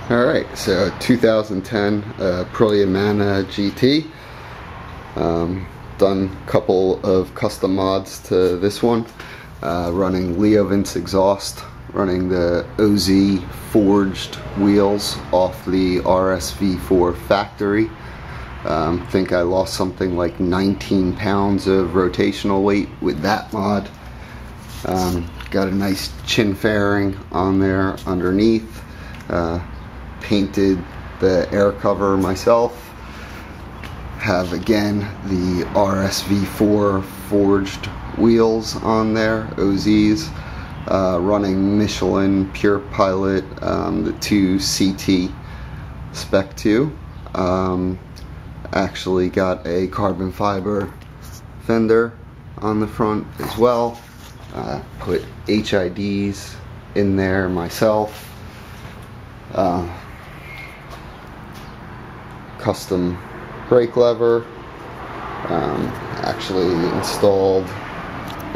Alright, so 2010 Aprilia Mana GT. Done a couple of custom mods to this one. Running Leo Vince exhaust, running the OZ forged wheels off the RSV4 Factory. Think I lost something like 19 pounds of rotational weight with that mod. Got a nice chin fairing on there underneath. Painted the air cover myself. Have again the RSV4 forged wheels on there, OZs. Running Michelin Pure Pilot, the 2 CT Spec 2. Actually got a carbon fiber fender on the front as well. Put HIDs in there myself. Custom brake lever. Actually installed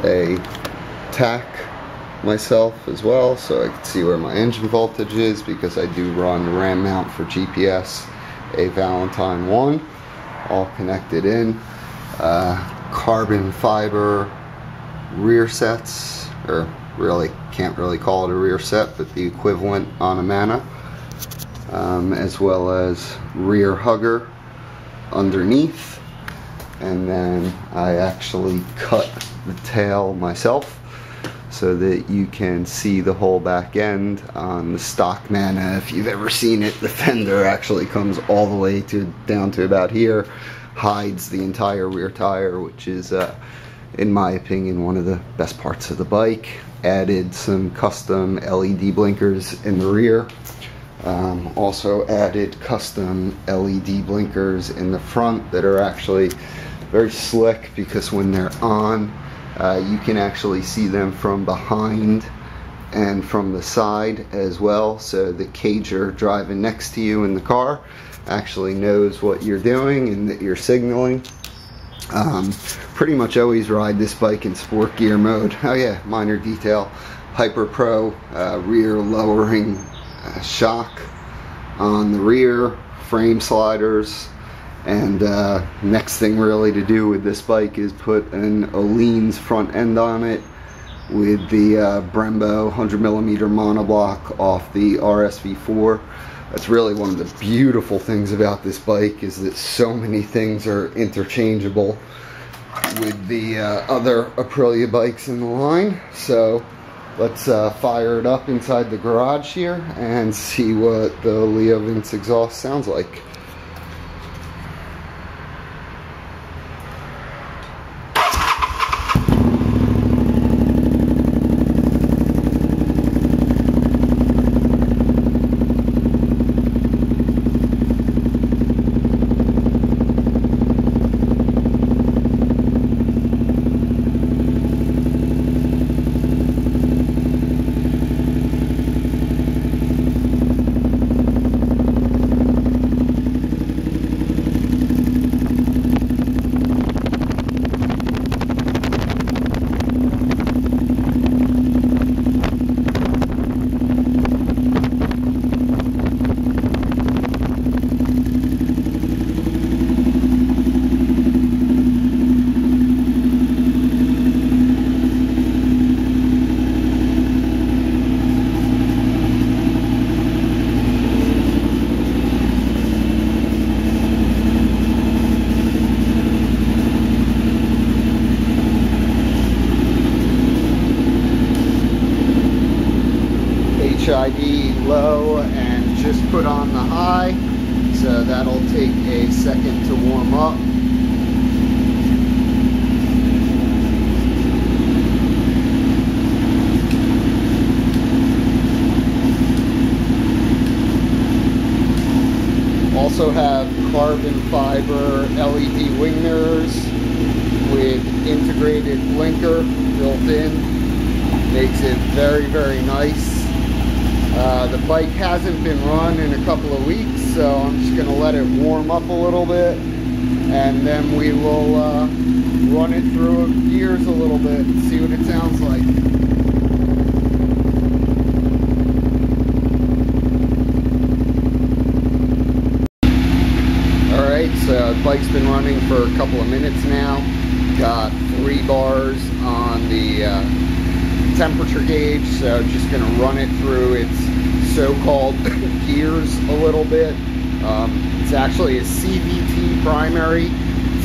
a tach myself as well, so I can see where my engine voltage is, because I do run RAM mount for GPS, a Valentine 1, all connected in. Carbon fiber rear sets, or really can't really call it a rear set, but the equivalent on a Mana. As well as rear hugger underneath, and then I actually cut the tail myself so that you can see the whole back end. On the stock Mana, if you've ever seen it, the fender actually comes all the way down to about here, hides the entire rear tire, which is in my opinion one of the best parts of the bike. Added some custom LED blinkers in the rear. Also added custom LED blinkers in the front that are actually very slick, because when they're on, you can actually see them from behind and from the side as well, so the cager driving next to you in the car actually knows what you're doing and that you're signaling. Pretty much always ride this bike in sport gear mode. Oh yeah, minor detail, Hyperpro rear lowering shock on the rear, frame sliders, and next thing really to do with this bike is put an O'Lean's front end on it with the Brembo 100mm monoblock off the RSV4. That's really one of the beautiful things about this bike, is that so many things are interchangeable with the other Aprilia bikes in the line. So let's fire it up inside the garage here and see what the Leo Vince exhaust sounds like. HID low and just put on the high, so that'll take a second to warm up. Also have carbon fiber LED wing mirrors with integrated blinker built in. Makes it very, very nice. The bike hasn't been run in a couple of weeks, so I'm just going to let it warm up a little bit, and then we will run it through gears a little bit and see what it sounds like. bike's been running for a couple of minutes now. Got 3 bars on the temperature gauge, so just going to run it through its so-called gears a little bit. It's actually a CVT primary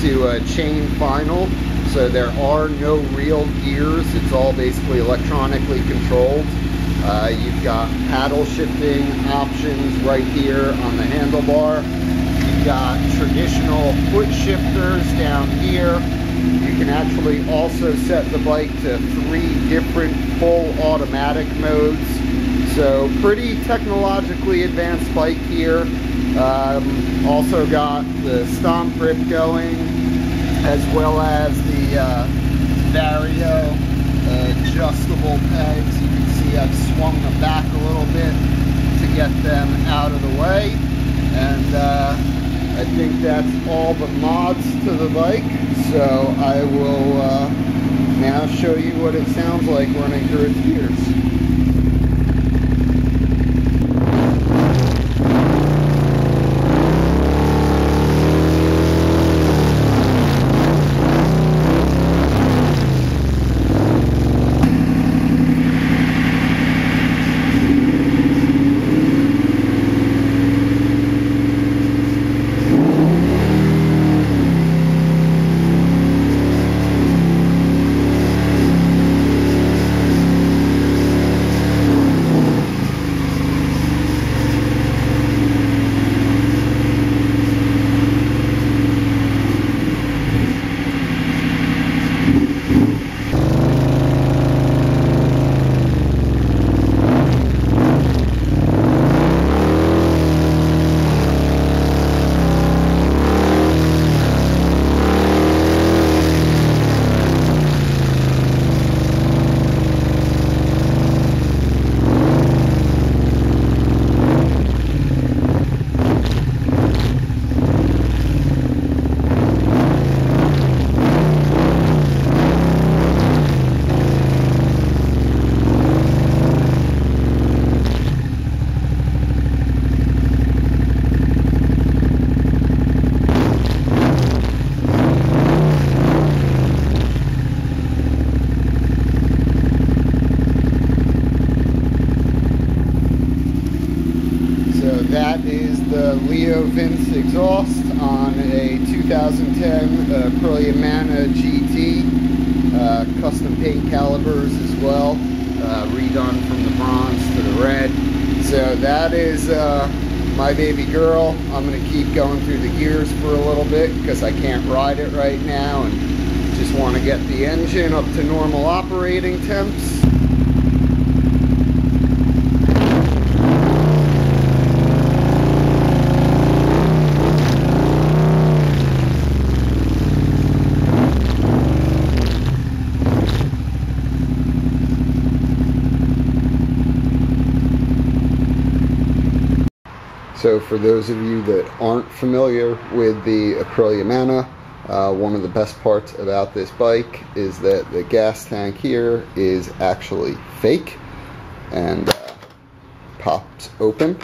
to a chain final, so there are no real gears. It's all basically electronically controlled. You've got paddle shifting options right here on the handlebar. You've got traditional foot shifters down here. You can actually also set the bike to 3 different full automatic modes. So pretty technologically advanced bike here. Also got the Stomp Grip going, as well as the Vario adjustable pegs. You can see I've swung them back a little bit to get them out of the way. And I think that's all the mods to the bike. So I will now show you what it sounds like running through its gears. That is the Leo Vince exhaust on a 2010 Aprilia GT. Custom paint calipers as well, redone from the bronze to the red. So that is my baby girl. I'm going to keep going through the gears for a little bit because I can't ride it right now and just want to get the engine up to normal operating temps. So for those of you that aren't familiar with the Aprilia Mana, one of the best parts about this bike is that the gas tank here is actually fake and pops open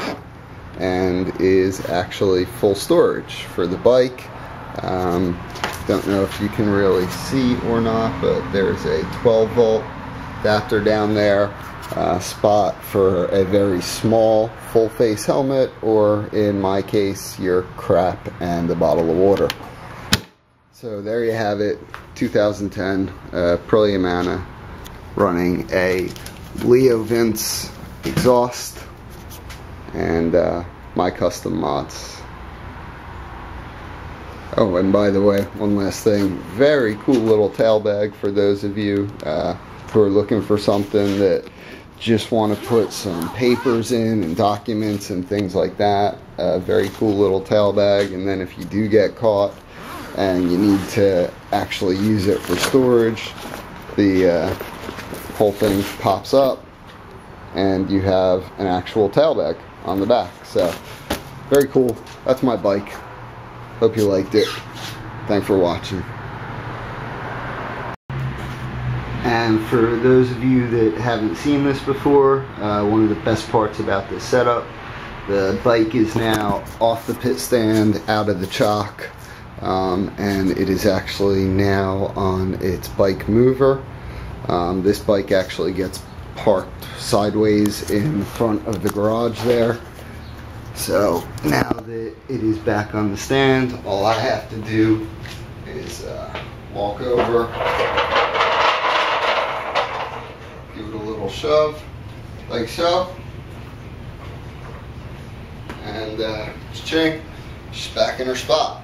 and is actually full storage for the bike. Don't know if you can really see or not, but there's a 12 volt adapter down there. Spot for a very small full face helmet, or in my case your crap and a bottle of water. So there you have it, 2010 Aprilia Mana running a Leo Vince exhaust and my custom mods. Oh, and by the way, one last thing, very cool little tail bag for those of you who are looking for something that just want to put some papers in and documents and things like that. Very cool little tail bag. And then if you do get caught and you need to actually use it for storage, the whole thing pops up and you have an actual tail bag on the back. So very cool. That's my bike. Hope you liked it. Thanks for watching. And for those of you that haven't seen this before, one of the best parts about this setup, the bike is now off the pit stand, out of the chock. and it is actually now on its bike mover. This bike actually gets parked sideways in front of the garage there. So now that it is back on the stand, all I have to do is walk over, give it a little shove, like so, and ching, she's back in her spot.